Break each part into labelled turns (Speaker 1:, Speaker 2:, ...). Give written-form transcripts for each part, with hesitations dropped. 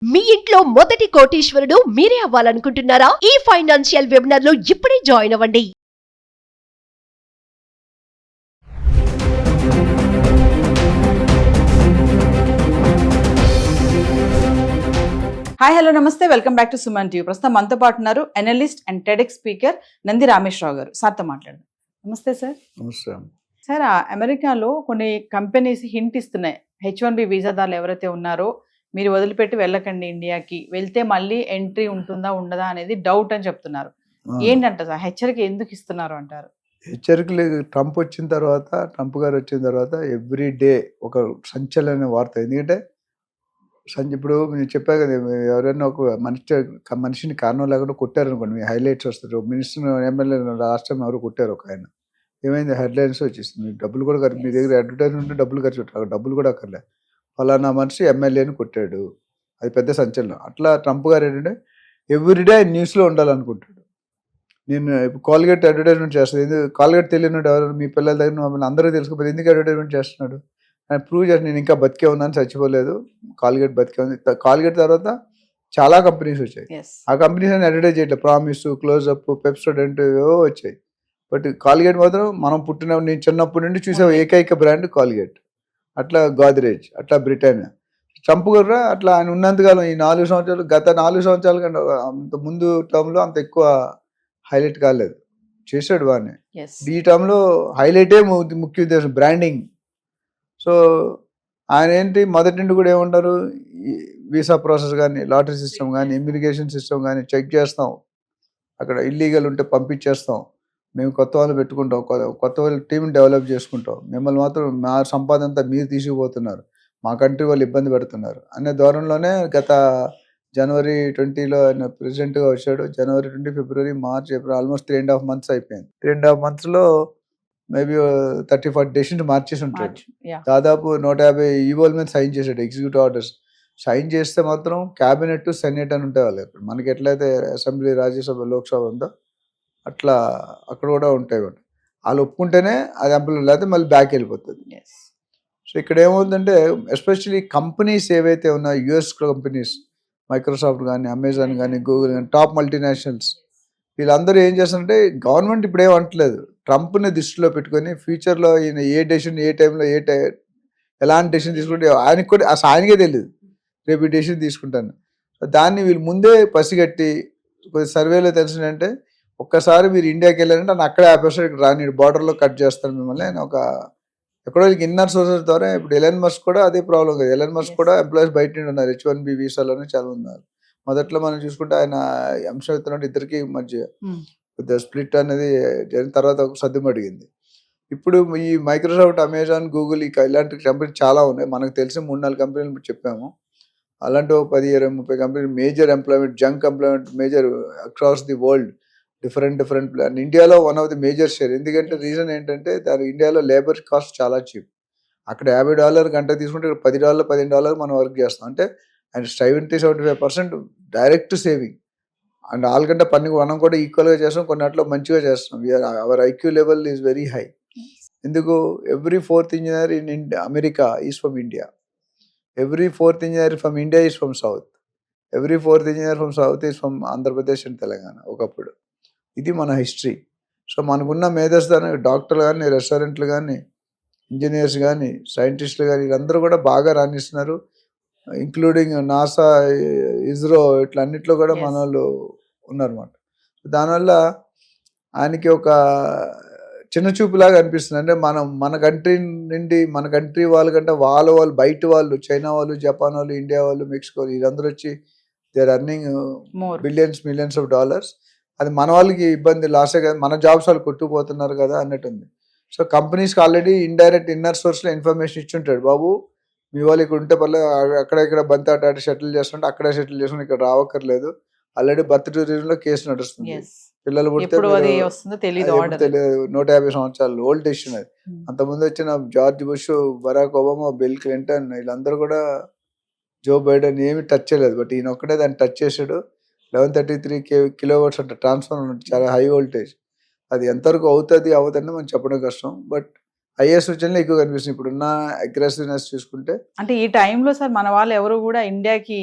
Speaker 1: మీ ఇంట్లో మొదటి కోటీశ్వరుడు మీరే అవ్వాలనుకుంటున్నారా? ఈ ఫైనాన్షియల్ వెబినార్ లో ఇప్పుడే జాయిన్ అవ్వండి.
Speaker 2: హాయ్ హలో నమస్తే, welcome back to Suman TV. ప్రస్తుతం మనతో పాటు ఉన్నారు analyst and TEDx speaker Nandi Rameshwar Rao గారు. సార్తో మాట్లాడదాం. నమస్తే సార్.
Speaker 3: నమస్తే.
Speaker 2: సార్, అమెరికాలో కొన్ని కంపెనీస్ హింట్ ఇస్తున్నాయి, H1B వీసాదారులు ఎవరైతే ఉన్నారో మీరు వదిలిపెట్టి వెళ్ళకండి, ఇండియాకి వెళ్తే మళ్ళీ ఎంట్రీ ఉంటుందా ఉండదా అనేది డౌట్ అని చెప్తున్నారు. ఏంటంట సార్, హెచ్చరిక ఎందుకు ఇస్తున్నారు అంటారు?
Speaker 3: హెచ్చరికలు ట్రంప్ గారు వచ్చిన తర్వాత ఎవ్రీ డే ఒక సంచలన వార్త. ఎందుకంటే ఇప్పుడు నేను చెప్పా కదా, ఎవరైనా ఒక మనిషిని కారణం లేకుండా కొట్టారనుకోండి, మీ హైలైట్స్ వస్తారు. మినిస్టర్ ఎమ్మెల్యే లాస్ట్ టైం ఎవరు కొట్టారు ఒక ఆయన, ఏమైంది హెడ్లైన్స్ వచ్చేసింది. మీకు డబ్బులు కూడా మీ దగ్గర అడ్వర్టైజ్మెంట్ డబ్బులు ఖర్చు పెట్టారు, డబ్బులు కూడా అక్కర్లే, ఫలానా మనిషి ఎమ్మెల్యేని కొట్టాడు, అది పెద్ద సంచలనం. అట్లా ట్రంప్ గారు ఏంటంటే ఎవ్రీడే న్యూస్లో ఉండాలనుకుంటాడు. నేను కాల్గేట్ అడ్వర్టైజ్మెంట్ చేస్తాను, ఎందుకు కాల్గేట్ తెలియనట్టు ఎవరు మీ పిల్లల దగ్గర మమ్మల్ని అందరూ తెలుసుకోకపోతే ఎందుకు అడ్వర్టైజ్మెంట్ చేస్తున్నాడు అని ప్రూవ్ చేసి, నేను ఇంకా బతికే ఉన్నాను, చచ్చిపోలేదు, కాల్గేట్ బతికే ఉంది. కాల్గేట్ తర్వాత చాలా కంపెనీస్ వచ్చాయి, ఆ కంపెనీస్ అని అడ్వర్టైజ్ చేయట్లేదు. ప్రామిస్, క్లోజ్అప్, పెప్సోడెంట్ ఏవో వచ్చాయి. బట్ కాల్గేట్ మాత్రం మనం నేను చిన్నప్పటి నుండి చూసే ఏకైక బ్రాండ్ కాల్గేట్. అట్లా గోద్రేజ్, అట్లా బ్రిటానియా. ట్రంప్ కూడా అట్లా ఆయన ఉన్నంతకాలం ఈ 4 సంవత్సరాలు, గత 4 సంవత్సరాల కంటే అంత ముందు టర్మ్లో అంత ఎక్కువ హైలైట్ కాలేదు, చేశాడు బాగానే. ఈ టర్మ్లో హైలైటే ముఖ్య ఉద్దేశం బ్రాండింగ్. సో ఆయన ఏంటి మొదటి నుండి కూడా ఏమంటారు, వీసా ప్రాసెస్ కానీ, లాటరీ సిస్టమ్ కానీ, ఇమిగ్రేషన్ సిస్టమ్ కానీ చెక్ చేస్తాం, అక్కడ ఇల్లీగల్ ఉంటే పంపించేస్తాం, మేము కొత్త వాళ్ళు పెట్టుకుంటాం, కొత్త వాళ్ళ టీంని డెవలప్ చేసుకుంటాం, మిమ్మల్ని మాత్రం మా సంపాదన అంతా మీరు తీసుకుపోతున్నారు, మా కంట్రీ వాళ్ళు ఇబ్బంది పెడుతున్నారు అనే ధోరణిలోనే గత జనవరి 20లో ఆయన ప్రెసిడెంట్గా వచ్చాడు. జనవరి 20, ఫిబ్రవరి, మార్చ్, ఏప్రిల్ ఆల్మోస్ట్ 3.5 months అయిపోయింది. 3.5 monthsలో మేబీ 30-40 డెసిషన్స్ మార్చేసి ఉంటాడు. దాదాపు 150 ఈవోల మీద సైన్ చేశాడు, ఎగ్జిక్యూటివ్ ఆర్డర్స్. సైన్ చేస్తే మాత్రం క్యాబినెట్, సెనేట్ అని ఉంటాయి వాళ్ళు. మనకి ఎట్లయితే అసెంబ్లీ, రాజ్యసభ, లోక్సభ ఉందో అట్లా అక్కడ కూడా ఉంటాయి. వాళ్ళు ఒప్పుకుంటేనే అది ఎంప్లాయ్, లేకపోతే మళ్ళీ బ్యాక్ వెళ్ళిపోతుంది. సో ఇక్కడ ఏమవుతుందంటే ఎస్పెషల్లీ కంపెనీస్ ఏవైతే ఉన్నాయో, యుఎస్ కంపెనీస్, మైక్రోసాఫ్ట్ కానీ, అమెజాన్ కానీ, గూగుల్ కానీ, టాప్ మల్టీనేషనల్స్, వీళ్ళందరూ ఏం చేస్తారంటే గవర్నమెంట్ ఇప్పుడు ఏమంటలేదు, ట్రంప్ని దృష్టిలో పెట్టుకొని ఫ్యూచర్లో ఈయన ఏ డెసిషన్, ఏ టైంలో ఎలాంటి డెసిషన్ తీసుకుంటే ఆయనకి కూడా అసలు ఆయనకే తెలియదు రేపు ఈ డెసిషన్ తీసుకుంటాను. సో దాన్ని వీళ్ళు ముందే పసిగట్టి కొద్ది సర్వేలో తెలిసిందంటే, ఒక్కసారి మీరు ఇండియాకి వెళ్ళారంటే అని అక్కడే ఆపేస్తాడు, ఇక్కడ రాని బార్డర్లో కట్ చేస్తారు మిమ్మల్ని అని ఒక ఎక్కడో ఇన్నర్ సోర్సెస్ ద్వారా. ఇప్పుడు ఎలన్ మస్క్ కూడా అదే ప్రాబ్లం కదా, ఎలన్ మస్క్ కూడా ఎంప్లాయీస్ బయట నుండి ఉన్నారు, H1B వీసాలోనే చాలా ఉన్నారు. మొదట్లో మనం చూసుకుంటే ఆయన అంశం ఎత్తున్నట్టు ఇద్దరికి మధ్య కొద్దిగా స్ప్లిట్ అనేది జరిగిన తర్వాత ఒక సర్దుమ అడిగింది. ఇప్పుడు ఈ మైక్రోసాఫ్ట్, అమెజాన్, గూగుల్ ఇలాంటి కంపెనీలు చాలా ఉన్నాయి. మనకు తెలిసిన 3-4 కంపెనీలు చెప్పాము. అలాంటి 10-20-30 కంపెనీలు major employment, junk employment major across the world, different plan. ఇండియాలో one of the major share. ఎందుకంటే రీజన్ ఏంటంటే దాని ఇండియాలో లేబర్ కాస్ట్ చాలా చీప్. అక్కడ $50 గంట తీసుకుంటే ఇక్కడ $10, $15 మనం వర్క్ చేస్తాం. అంటే అండ్ 70-75% డైరెక్ట్ సేవింగ్. అండ్ వాళ్ళకంటే పని మనం కూడా ఈక్వల్గా చేస్తాం, కొన్నిట్లో మంచిగా చేస్తాం. Our IQ level is very high. ఎందుకు? Every 4th engineer in America is from India, every 4th engineer from India is from south, every 4th engineer from south is from Andhra Pradesh and Telangana ఒకప్పుడు. ఇది మన హిస్టరీ. సో మనకున్న మేధస్సు, డాక్టర్లు కానీ, రెస్టారెంట్లు కానీ, ఇంజనీర్స్ కానీ, సైంటిస్టులు కానీ, వీళ్ళందరూ కూడా బాగా రాణిస్తున్నారు. ఇంక్లూడింగ్ నాసా, ఇస్రో, ఇట్లా అన్నిట్లో కూడా మన వాళ్ళు ఉన్నారన్నమాట. దానివల్ల ఆయనకి ఒక చిన్న చూపులాగా అనిపిస్తుంది. అంటే మన కంట్రీ నుండి, మన కంట్రీ వాళ్ళకంటే వాళ్ళు బయట వాళ్ళు, చైనా వాళ్ళు, జపాన్ వాళ్ళు, ఇండియా వాళ్ళు, మెక్సికో, వీళ్ళందరూ వచ్చి they are earning millions of dollars. అది మన వాళ్ళకి ఇబ్బంది, లాసే కదా, మన జాబ్స్ వాళ్ళు కొట్టుకుపోతున్నారు కదా అన్నట్టుంది. సో కంపెనీస్కి ఆల్రెడీ ఇండైరెక్ట్ ఇన్నర్ సోర్స్లో ఇన్ఫర్మేషన్ ఇచ్చి ఉంటాడు, బాబు మీ వాళ్ళు ఇక్కడ ఉంటే పర్లేదు, అక్కడ బంతి ఆట సెటిల్ చేస్తుంటే అక్కడే సెటిల్ చేసుకుంటే ఇక్కడ రావక్కర్లేదు. ఆల్రెడీ బర్త్ టూరిజంలో కేసు నడుస్తుంది. పిల్లలు పుడితే 150 సంవత్సరాలు ఓల్డ్ డెసిషన్ అది. అంతకుముందు వచ్చిన George Bush, Barack Obama, Bill Clinton, వీళ్ళందరూ కూడా, జో బైడెన్ ఏమి టచ్ చేయలేదు. బట్ ఈయన ఒక్కడే దాన్ని టచ్ చేశాడు. 1133 kV అంటే ట్రాన్స్ఫార్మర్, చాలా హై వోల్టేజ్. అది ఎంతవరకు అవుతుంది అవ్వదంటే మనం చెప్పడం కష్టం. బట్ ఐఏఎస్ సూచనలు ఎక్కువ కనిపిస్తుంది ఇప్పుడున్న అగ్రెసివ్నెస్ చూసుకుంటే.
Speaker 2: అంటే ఈ టైంలో సార్ మన వాళ్ళు ఎవరు కూడా ఇండియాకి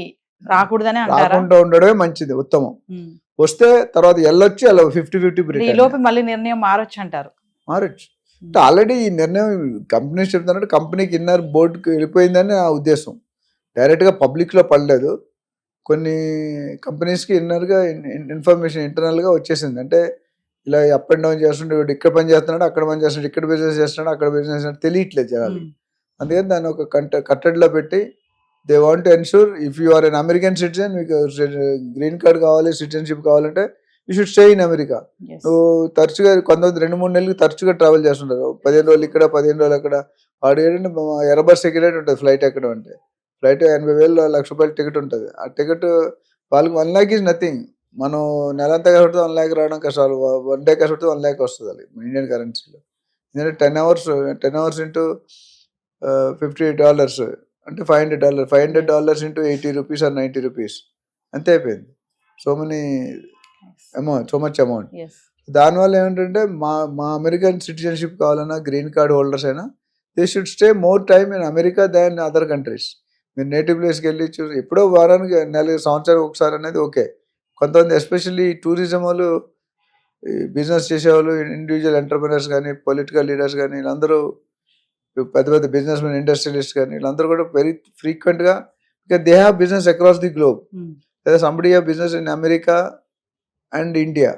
Speaker 2: రాకూడదని అంటారా?
Speaker 3: రాకుండా ఉండడమే మంచిది, ఉత్తమం.
Speaker 2: ఉమ్.
Speaker 3: వస్తే తర్వాత వెళ్ళొచ్చు, అలా 50-50
Speaker 2: ఈ లోపు మళ్ళీ నిర్ణయం మారొచ్చు అంటారు.
Speaker 3: మారచ్చు. ఆల్రెడీ ఈ నిర్ణయం కంపెనీస్ చెప్తున్నట్టు కంపెనీకి ఇన్నర్ బోర్డుకి వెళ్ళిపోయిందని నా ఉద్దేశం. డైరెక్ట్గా పబ్లిక్లో పడలేదు. కొన్ని కంపెనీస్కి ఇన్నర్గా ఇన్ఫర్మేషన్ ఇంటర్నల్గా వచ్చేసింది. అంటే ఇలా అప్ అండ్ డౌన్ చేస్తుంటే వీడు ఇక్కడ పని చేస్తున్నాడు, అక్కడ పని చేస్తున్నాడు, ఇక్కడ బిజినెస్ చేస్తున్నాడు, అక్కడ బిజినెస్ చేస్తున్నాడు, తెలియట్లేదు జనాలు. అందుకని దాన్ని ఒక కట్టడిలో పెట్టి they want to ensure if you are an American citizen, మీకు గ్రీన్ కార్డ్ కావాలి, సిటిజన్షిప్ కావాలంటే you should stay in America. నువ్వు తరచుగా కొంతమంది 2-3 నెలలకి తరచుగా ట్రావెల్ చేస్తుంటారు. 15 రోజులు ఇక్కడ, 15 రోజులు అక్కడ. వాడు ఏంటంటే ఎర్రబస్ టికెట్ ఉంటుంది ఫ్లైట్ ఎక్కడం అంటే. ఫ్లైట్ 80,000 1,00,000 రూపాయల టికెట్ ఉంటుంది. ఆ టికెట్ వాళ్ళకి 1 lakh ఈజ్ నథింగ్. మనం నెలంతా కష్టపడితే 1 lakh రావడం కష్టాలు. 1 day కష్టపడితే 1 lakh వస్తుంది అది ఇండియన్ కరెన్సీలో. ఎందుకంటే 10 hours ఇంటూ $50 అంటే $500. $500 ఇంటూ 80 rupees or 90 rupees అంతే అయిపోయింది. So much amount. దానివల్ల ఏమిటంటే మా అమెరికన్ సిటిజన్షిప్ కావాలన్నా, గ్రీన్ కార్డ్ హోల్డర్స్ అయినా, they should stay more time in America than other countries. మీరు నేటివ్ ప్లేస్కి వెళ్ళి చూసి ఎప్పుడో వారానికి, సంవత్సరానికి ఒకసారి అనేది ఓకే. కొంతమంది ఎస్పెషల్లీ టూరిజం వాళ్ళు, బిజినెస్ చేసేవాళ్ళు, ఇండివిజువల్ ఎంటర్ప్రినర్స్ కానీ, పొలిటికల్ లీడర్స్ కానీ, వీళ్ళందరూ పెద్ద పెద్ద బిజినెస్ మెన్, ఇండస్ట్రియలిస్ట్ కానీ, వీళ్ళందరూ కూడా వెరీ ఫ్రీక్వెంట్గా, because they have business across the globe. లేదా somebody have business in America and India,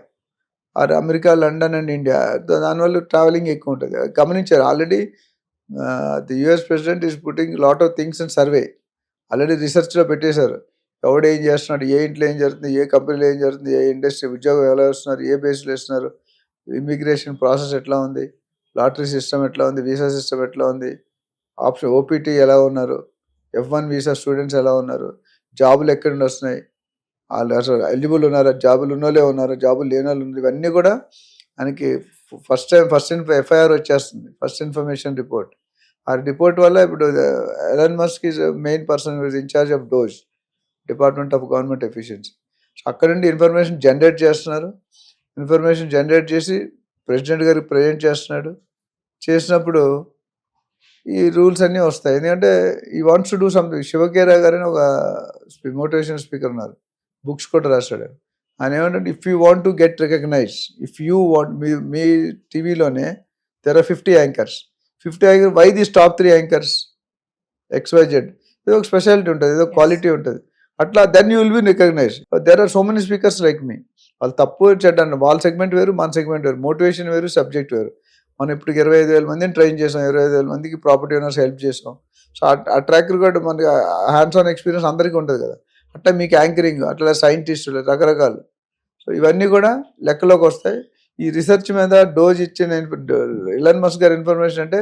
Speaker 3: or America, London and India. దానివల్ల ట్రావెలింగ్ ఎక్కువ ఉంటుంది. గమనించారు already. The US president is putting lot of things in survey. Already రీసెర్చ్లో పెట్టేశారు. ఎవడు ఏం చేస్తున్నాడు, ఏ ఇంట్లో ఏం జరుగుతుంది, ఏ కంపెనీలో ఏం జరుగుతుంది, ఏ ఇండస్ట్రీ ఉద్యోగం ఎలా వస్తున్నారు, ఏ బేస్లో ఇస్తున్నారు, ఇమిగ్రేషన్ ప్రాసెస్ ఎట్లా ఉంది, లాటరీ సిస్టమ్ ఎట్లా ఉంది, వీసా సిస్టమ్ ఎట్లా ఉంది, ఆప్షన్ ఓపీటీ ఎలా ఉన్నారు, F1 వీసా స్టూడెంట్స్ ఎలా ఉన్నారు, జాబులు ఎక్కడి నుండి వస్తున్నాయి, వాళ్ళు అసలు ఎలిజిబుల్ ఉన్నారా, జాబులు ఉన్నోళ్ళే ఉన్నారు, జాబులు లేని వాళ్ళు ఉన్నారు. ఇవన్నీ కూడా మనకి ఫస్ట్ FIR వచ్చేస్తుంది, ఫస్ట్ ఇన్ఫర్మేషన్ రిపోర్ట్. ఆ రిపోర్ట్ వల్ల ఇప్పుడు Elon Musk is main person incharge of DOGE, department of government efficiency. So అక్కడ నుండి ఇన్ఫర్మేషన్ జనరేట్ చేస్తున్నారు. ఇన్ఫర్మేషన్ జనరేట్ చేసి ప్రెసిడెంట్ గారికి ప్రజెంట్ చేస్తున్నాడు. చేసినప్పుడు ఈ రూల్స్ అన్నీ వస్తాయి. ఎందుకంటే ఈ వాంట్స్ టు డూ సంథింగ్. శివకేరా గారు అని ఒక మోటివేషన్ స్పీకర్ ఉన్నారు, బుక్స్ కూడా రాశాడు. ఆయన ఏమంటే, if you want to get recognise, if you want, మీ టీవీలోనే there are 50 anchors. 50 anchors, why these top 3 anchors XYZ, ఏదో ఒక స్పెషాలిటీ ఉంటుంది, ఏదో క్వాలిటీ ఉంటుంది. అట్లా then you will be recognise. There are so many speakers like me. వాళ్ళు తప్పు చెడ్డ, వాళ్ళ సెగ్మెంట్ వేరు, మన సెగ్మెంట్ వేరు, మోటివేషన్ వేరు, సబ్జెక్ట్ వేరు. మనం ఇప్పుడు 25,000 మందిని ట్రైన్ చేసాం, 25,000 మందికి ప్రాపర్టీ ఓనర్స్ హెల్ప్ చేసాం. సో ఆ ట్రాక్ రికార్డ్ మనకి హ్యాండ్స్ ఆన్ ఎక్స్పీరియన్స్ అందరికీ ఉంటుంది కదా. అట్లా మీకు యాంకరింగ్, అట్లా సైంటిస్టులు, రకరకాలు. సో ఇవన్నీ కూడా లెక్కలోకి వస్తాయి. ఈ రీసెర్చ్ మీద డోజ్ ఇచ్చిన ఎలన్ మస్క్ గారి ఇన్ఫర్మేషన్ అంటే,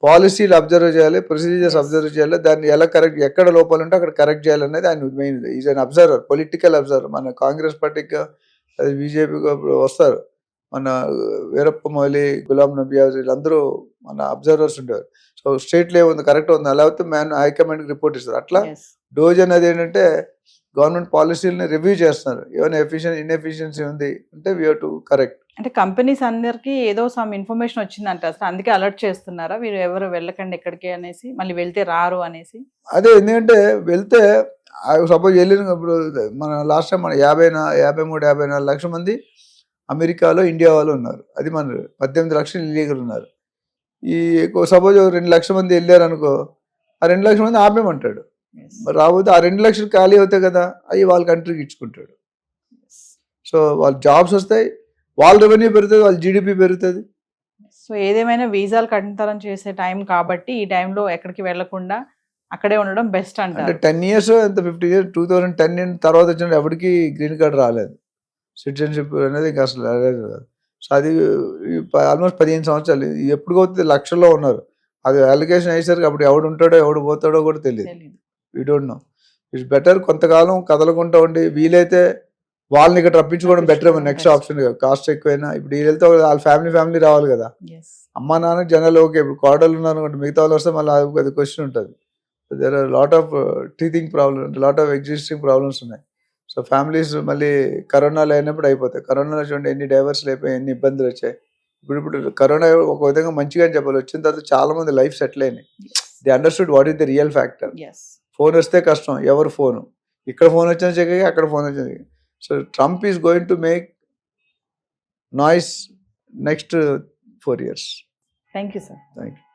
Speaker 3: పాలసీలు అబ్జర్వ్ చేయాలి, ప్రొసీజర్స్ అబ్జర్వ్ చేయాలి, దాన్ని ఎలా కరెక్ట్, ఎక్కడ లోపాలు ఉంటే అక్కడ కరెక్ట్ చేయాలనేది ఆయన main. Is an observer, political observer. మన కాంగ్రెస్ పార్టీకి, అది బీజేపీకి వస్తారు, మన వీరప్ప మొయిలీ, గులాం నబీ ఆజాద్, వీళ్ళందరూ మన అబ్జర్వర్స్ ఉంటారు. సో స్టేట్లో ఏముంది, కరెక్ట్ ఉంది, అలా అయితే హైకమాండ్కి రిపోర్ట్ ఇస్తారు. అట్లా డోజ్ అనేది ఏంటంటే గవర్నమెంట్ పాలసీలని రివ్యూ చేస్తున్నారు. ఏమైనా ఇన్ఎఫిషియన్సీ ఉంది అంటే వీ హావ్ టు కరెక్ట్.
Speaker 2: అంటే కంపెనీస్ అందరికి ఏదో సమ్ ఇన్ఫర్మేషన్ వచ్చిందంట, అసలు అందుకే అలర్ట్ చేస్తున్నారా, మీరు ఎవరు వెళ్ళకండి ఎక్కడికి అనేసి, మళ్ళీ వెళ్తే రారు అనేసి?
Speaker 3: అదే, ఎందుకంటే వెళ్తే సపోజ్ వెళ్ళిన, ఇప్పుడు మన లాస్ట్ టైం మన 53-54 లక్షల మంది అమెరికాలో, ఇండియా వాళ్ళు ఉన్నారు. అది మన 18 లక్షలు ఇల్లీగల్ ఉన్నారు. ఈ సపోజ్ 2 లక్షల మంది వెళ్ళారు అనుకో, ఆ 2 లక్షల మంది ఆపేమంటాడు. మరి రాబోతే ఆ 2 లక్షలు ఖాళీ అవుతాయి కదా, అవి వాళ్ళ కంట్రీకి ఇచ్చుకుంటాడు. సో వాళ్ళ జాబ్స్ వస్తాయి, వాళ్ళ రెవెన్యూ పెరుగుతుంది, వాళ్ళ జీడిపి పెరుగుతుంది.
Speaker 2: సో ఏదేమైనా వీసాలు కఠినతరం చేసే టైం కాబట్టి ఈ టైంలో ఎక్కడికి వెళ్లకుండా అక్కడే ఉండడం బెస్ట్ అంటారు.
Speaker 3: అంటే 10 years ఎంత 50 years 2010 తర్వాత వచ్చిన ఎవరికి గ్రీన్ కార్డ్ రాలేదు, సిటిజన్షిప్ అనేది ఇంకా అసలు రాలేదు. సో అది ఆల్మోస్ట్ 15 సంవత్సరాలు. ఎప్పుడు పోతే లక్షల్లో ఉన్నారు. అది అలిగేషన్ వేసారు, అప్పుడు ఎవడు ఉంటాడో ఎవడు పోతాడో కూడా తెలియదు. We don't know. It's better కొంతకాలం కదలకుండా ఉండి, వీలైతే వాళ్ళని ఇక్కడ రప్పించుకోవడం బెటర్ ఏమో. నెక్స్ట్ ఆప్షన్, కాస్ట్ ఎక్కువైనా. ఇప్పుడు వీళ్ళు వెళ్తే వాళ్ళ ఫ్యామిలీ రావాలి కదా. అమ్మ నాన్న జనాలు ఓకే, ఇప్పుడు కోడలు ఉన్నారు అనుకోండి, మిగతా వాళ్ళు వస్తే మళ్ళీ అది క్వశ్చన్ ఉంటుంది. There are lot of teething problems, lot of existing problems ఉన్నాయి. సో ఫ్యామిలీస్ మళ్ళీ కరోనాలో అయినప్పుడు అయిపోతాయి. కరోనాలో చూడండి ఎన్ని డైవర్స్లు అయిపోయి, ఎన్ని ఇబ్బందులు వచ్చాయి. ఇప్పుడు కరోనా ఒక విధంగా మంచిగా అని చెప్పాలి, వచ్చిన తర్వాత చాలా మంది లైఫ్ సెటిల్ అయినాయి. They understood what is the real factor. Phone వస్తే కష్టం, ఎవరు ఫోను, ఇక్కడ ఫోన్ వచ్చిన చెక్కకి అక్కడ ఫోన్ వచ్చింది. So Trump is going to make noise next 4 years.
Speaker 2: Thank you sir.
Speaker 3: Thank you.